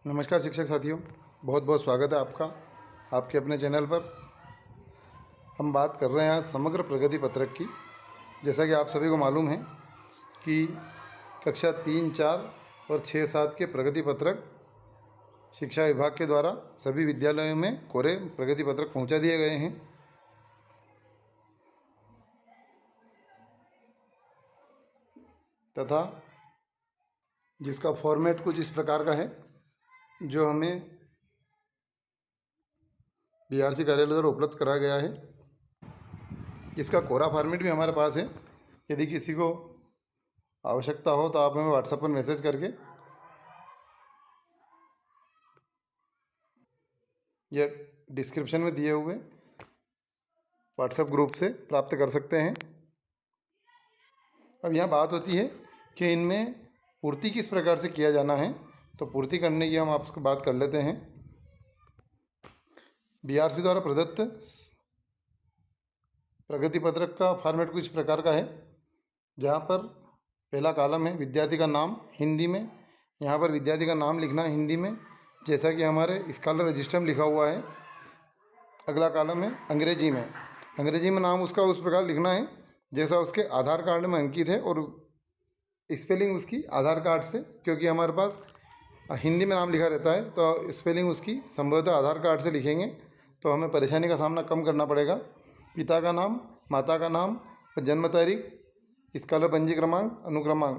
नमस्कार शिक्षक साथियों, बहुत बहुत स्वागत है आपका आपके अपने चैनल पर। हम बात कर रहे हैं आज समग्र प्रगति पत्रक की। जैसा कि आप सभी को मालूम है कि कक्षा 3, 4 और 6, 7 के प्रगति पत्रक शिक्षा विभाग के द्वारा सभी विद्यालयों में कोरे प्रगति पत्रक पहुंचा दिए गए हैं। तथा जिसका फॉर्मेट कुछ इस प्रकार का है, जो हमें बीआरसी कार्यालय द्वारा उपलब्ध कराया गया है। इसका कोरा फॉर्मेट भी हमारे पास है। यदि किसी को आवश्यकता हो तो आप हमें व्हाट्सएप पर मैसेज करके या डिस्क्रिप्शन में दिए हुए व्हाट्सएप ग्रुप से प्राप्त कर सकते हैं। अब यहाँ बात होती है कि इनमें पूर्ति किस प्रकार से किया जाना है, तो पूर्ति करने की हम आपसे बात कर लेते हैं। बीआरसी द्वारा प्रदत्त प्रगति पत्रक का फॉर्मेट कुछ प्रकार का है, जहाँ पर पहला कॉलम है विद्यार्थी का नाम हिंदी में। यहाँ पर विद्यार्थी का नाम लिखना है हिंदी में, जैसा कि हमारे स्कॉलर रजिस्टर में लिखा हुआ है। अगला कॉलम है अंग्रेजी में। अंग्रेजी में नाम उसका उस प्रकार लिखना है जैसा उसके आधार कार्ड में अंकित है, और स्पेलिंग उसकी आधार कार्ड से, क्योंकि हमारे पास हिंदी में नाम लिखा रहता है तो स्पेलिंग उसकी संभवतः आधार कार्ड से लिखेंगे तो हमें परेशानी का सामना कम करना पड़ेगा। पिता का नाम, माता का नाम, जन्म तारीख, स्कॉलर पंजी क्रमांक,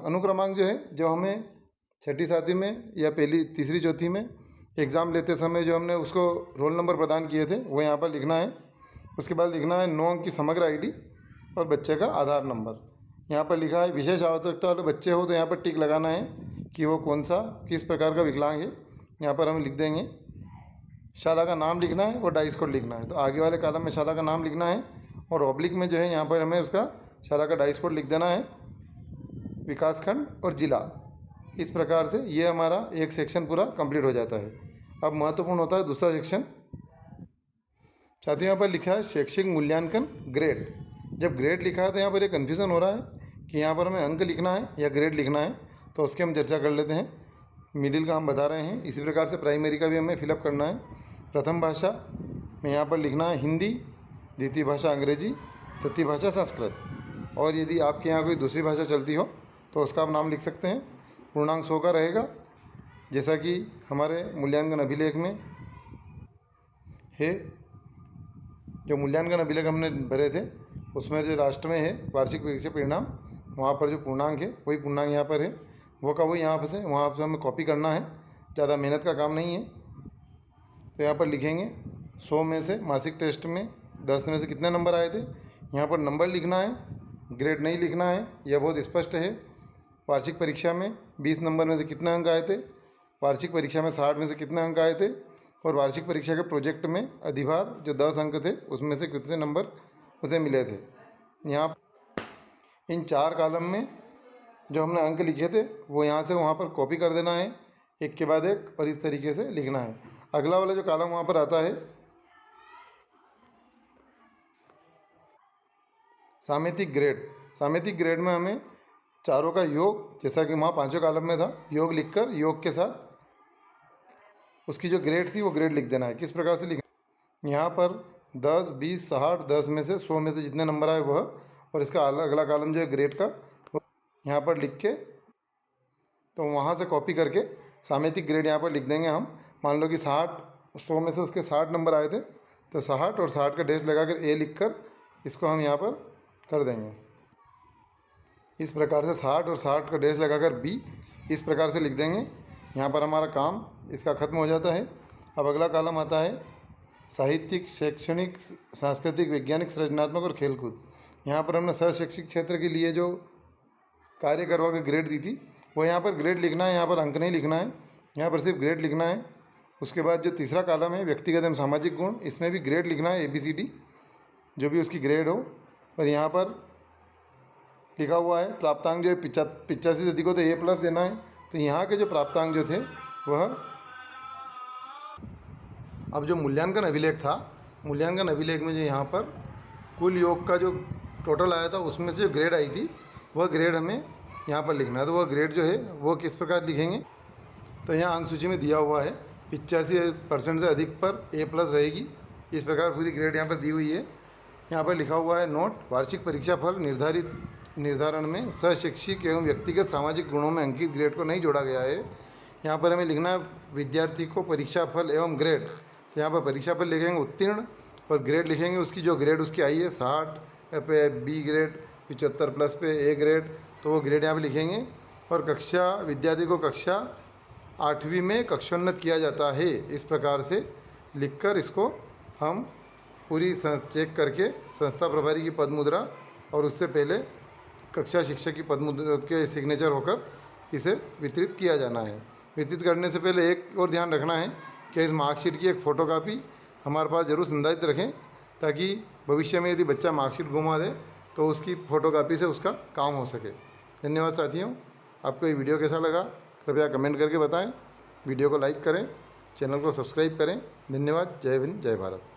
अनुक्रमांक जो है, जो हमें छठी सातवीं में या पहली तीसरी चौथी में एग्ज़ाम लेते समय जो हमने उसको रोल नंबर प्रदान किए थे वो यहाँ पर लिखना है। उसके बाद लिखना है 9 अंक की समग्र आईडी और बच्चे का आधार नंबर। यहाँ पर लिखा है विशेष आवश्यकता वाले बच्चे हो तो यहाँ पर टिक लगाना है कि वो कौन सा किस प्रकार का विकलांग है। यहाँ पर हम लिख देंगे। शाला का नाम लिखना है और डाइस कोड लिखना है, तो आगे वाले कॉलम में शाला का नाम लिखना है और ऑब्लिक में जो है यहाँ पर हमें उसका शाला का डाइस कोड लिख देना है, विकासखंड और जिला। इस प्रकार से ये हमारा एक सेक्शन पूरा कंप्लीट हो जाता है। अब महत्वपूर्ण होता है दूसरा सेक्शन। साथियों, यहाँ पर लिखा है शैक्षिक मूल्यांकन ग्रेड। जब ग्रेड लिखा है तो यहाँ पर एक कन्फ्यूज़न हो रहा है कि यहाँ पर हमें अंक लिखना है या ग्रेड लिखना है, तो उसकी हम चर्चा कर लेते हैं। मिडिल का हम बता रहे हैं। इसी प्रकार से प्राइमरी का भी हमें फिलअप करना है। प्रथम भाषा में यहाँ पर लिखना है हिंदी, द्वितीय भाषा अंग्रेजी, तृतीय भाषा संस्कृत, और यदि आपके यहाँ कोई दूसरी भाषा चलती हो तो उसका आप नाम लिख सकते हैं। पूर्णांक 100 का रहेगा, जैसा कि हमारे मूल्यांकन अभिलेख में है। जो मूल्यांकन अभिलेख हमने भरे थे उसमें जो राष्ट्र में है वार्षिक परीक्षा परिणाम, वहाँ पर जो पूर्णांक है वही पूर्णांक यहाँ पर है। वो का वही यहाँ पर से वहाँ से हमें कॉपी करना है, ज़्यादा मेहनत का काम नहीं है। तो यहाँ पर लिखेंगे 100 में से मासिक टेस्ट में 10 में से कितने नंबर आए थे। यहाँ पर नंबर लिखना है, ग्रेड नहीं लिखना है, यह बहुत स्पष्ट है। वार्षिक परीक्षा में 20 नंबर में से कितने अंक आए थे, वार्षिक परीक्षा में 60 में से कितने अंक आए थे, और वार्षिक परीक्षा के प्रोजेक्ट में अधिभार जो 10 अंक थे उसमें से कितने नंबर उसे मिले थे। यहाँ इन 4 कॉलम में जो हमने अंक लिखे थे वो यहाँ से वहाँ पर कॉपी कर देना है, एक के बाद एक, और इस तरीके से लिखना है। अगला वाला जो कॉलम वहाँ पर आता है सामयिक ग्रेड। सामयिक ग्रेड में हमें चारों का योग, जैसा कि वहाँ 5वें कॉलम में था, योग लिखकर योग के साथ उसकी जो ग्रेड थी वो ग्रेड लिख देना है। किस प्रकार से लिखना, यहाँ पर 10, 20, 60, 10 में से 100 में से जितने नंबर आए वह, और इसका अगला कॉलम जो है ग्रेड का, यहाँ पर लिख के तो वहाँ से कॉपी करके सामयिक ग्रेड यहाँ पर लिख देंगे हम। मान लो कि 100 में से उसके 60 नंबर आए थे, तो 60 और 60 का डैश लगाकर ए लिखकर इसको हम यहाँ पर कर देंगे। इस प्रकार से 60 और 60 का डैश लगाकर बी इस प्रकार से लिख देंगे। यहाँ पर हमारा काम इसका ख़त्म हो जाता है। अब अगला कॉलम आता है साहित्यिक, शैक्षणिक, सांस्कृतिक, वैज्ञानिक, सृजनात्मक और खेलकूद। यहाँ पर हमने सहशैक्षिक क्षेत्र के लिए जो कार्य करवा के ग्रेड दी थी वो यहाँ पर ग्रेड लिखना है, यहाँ पर अंक नहीं लिखना है, यहाँ पर सिर्फ ग्रेड लिखना है। उसके बाद जो तीसरा कॉलम है व्यक्तिगत एवं सामाजिक गुण, इसमें भी ग्रेड लिखना है, ABCD जो भी उसकी ग्रेड हो। और यहाँ पर लिखा हुआ है प्राप्तांक जो है 85 से अधिक हो तो A+ देना है। तो यहाँ के जो प्राप्तांक जो थे वह, अब जो मूल्यांकन अभिलेख था, मूल्यांकन अभिलेख में जो यहाँ पर कुल योग का जो टोटल आया था उसमें से जो ग्रेड आई थी वह ग्रेड हमें यहाँ पर लिखना है। तो वह ग्रेड जो है वो किस प्रकार लिखेंगे, तो यहाँ अंक सूची में दिया हुआ है 85% से अधिक पर A+ रहेगी। इस प्रकार पूरी ग्रेड यहाँ पर दी हुई है। यहाँ पर लिखा हुआ है नोट, वार्षिक परीक्षा फल निर्धारण में शैक्षिक एवं व्यक्तिगत सामाजिक गुणों में अंकित ग्रेड को नहीं जोड़ा गया है। यहाँ पर हमें लिखना है विद्यार्थी को परीक्षा फल एवं ग्रेड। तो यहाँ पर परीक्षा फल लिखेंगे उत्तीर्ण और ग्रेड लिखेंगे उसकी जो ग्रेड उसकी आई है 60 पे B ग्रेड, 75+ पे A ग्रेड, तो वो ग्रेड यहाँ पे लिखेंगे। और कक्षा विद्यार्थी को कक्षा 8वीं में कक्षोन्नत किया जाता है। इस प्रकार से लिखकर इसको हम पूरी चेक करके संस्था प्रभारी की पदमुद्रा और उससे पहले कक्षा शिक्षक की पदमुद्रा के सिग्नेचर होकर इसे वितरित किया जाना है। वितरित करने से पहले एक और ध्यान रखना है कि इस मार्कशीट की एक फ़ोटोकॉपी हमारे पास ज़रूर संधारित रखें, ताकि भविष्य में यदि बच्चा मार्कशीट घुमा दे तो उसकी फ़ोटोकॉपी से उसका काम हो सके। धन्यवाद साथियों। आपको ये वीडियो कैसा लगा कृपया कमेंट करके बताएं। वीडियो को लाइक करें, चैनल को सब्सक्राइब करें। धन्यवाद। जय हिंद, जय भारत।